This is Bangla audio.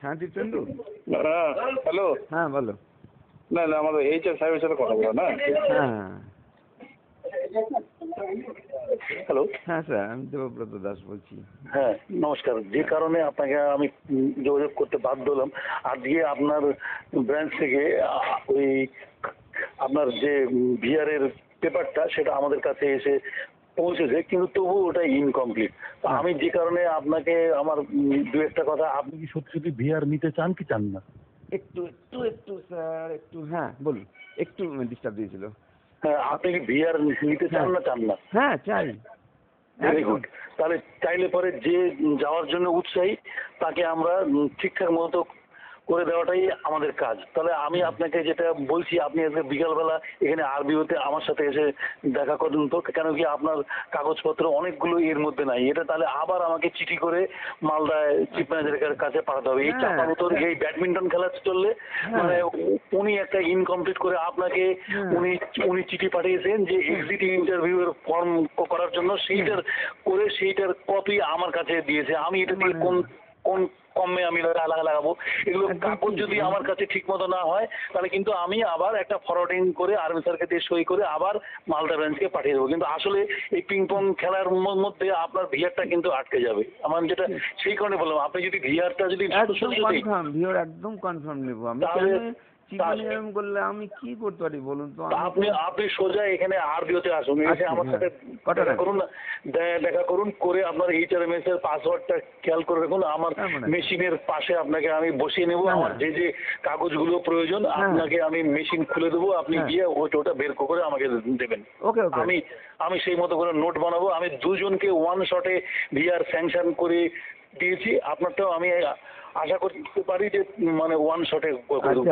হ্যাঁ দীপেন্দু। হ্যাঁ হ্যালো। হ্যাঁ বলো। না না আমাদের HR সাহেবের সাথে কথা বলা না। হ্যাঁ হ্যালো। হ্যাঁ স্যার, আমি দেবব্রত দাস বলছি। হ্যাঁ নমস্কার। যে কারণে আপনাকে আমি যোগাযোগ করতে বাধ্য হলাম, আজকে আপনার ব্রাঞ্চ থেকে ওই আপনার যে ভিআরের পেপারটা সেটা আমাদের কাছে এসে পৌঁছেছে, কিন্তু তবু ওটা ইনকমপ্লিট। আমি যে কারণে আপনাকে আমার দু একটা কথা, আপনি কি সত্যি সত্যি ভিআর নিতে চান কি চান না? একটু একটু একটু স্যার একটু, হ্যাঁ বলুন। একটু ডিস্টার্ব দিয়েছিল। হ্যাঁ, আপনি কি ভিআর নিতে চান না চান না? হ্যাঁ চাই। Very good. তাহলে চাইলে পরে যে যাওয়ার জন্য উৎসাহী তাকে আমরা ঠিকঠাক মতো করে দেওয়াটাই আমাদের কাজ। তাহলে আমি আপনাকে যেটা বলছি, আপনি আজকে বিকালবেলা এখানে আরবিওতে আমার সাথে এসে দেখা করুন তো, কেন কি আপনার কাগজপত্র অনেকগুলো এর মধ্যে নাই। এটা তাহলে আবার আমাকে চিঠি করে মালদায় চিফ ম্যানেজারের কাছে পাঠাতে হবে। এই চাপানোতর এই ব্যাডমিন্টন খেলা চললে মানে উনি একটা ইনকমপ্লিট করে আপনাকে উনি চিঠি পাঠিয়েছেন যে এক্সিট ইন্টারভিউ এর ফর্ম করার জন্য, সেইটার করে সেইটার কপি আমার কাছে দিয়েছে। আমি এটা দিয়ে কোন কমে আমি লাগাবো? এগুলো কাগজ যদি আমার কাছে ঠিক মতো না হয় তাহলে কিন্তু আমি আবার একটা ফরওয়ার্ডিং করে আর্মি স্যারকে দিয়ে সই করে আবার মালদা ব্রাঞ্চকে পাঠিয়ে দেবো। কিন্তু আসলে এই পিংপং খেলার মধ্যে আপনার ভিআরটা কিন্তু আটকে যাবে। আমার যেটা সেই কারণে বললাম, আপনি যদি ভিআরটা যদি একদম কনফার্ম নেবো আমি। এরকম করলে আমি কি করতে পারি বলুন তো? আপনি সোজা এখানে আরবিওতে আসুন, এসে আমার সাথে দেখা করুন না, দেখা করুন করে আপনার HRMS এর পাসওয়ার্ডটা খেয়াল করে রাখুন। আমার মেশিনের পাশে আপনাকে আমি বসিয়ে নেবো। আমার যে যে কাগজগুলো প্রয়োজন আপনাকে আমি মেশিন খুলে দেবো, আপনি গিয়ে ওটা বের করে আমাকে দেবেন। আমি সেই মতো করে নোট বানাবো। আমি দুজনকে ওয়ান শটে ভিআর স্যাংশন করে দিয়েছি। আপনারটাও আমি আশা করতে পারি যে মানে ওয়ান শটে করে দেবো।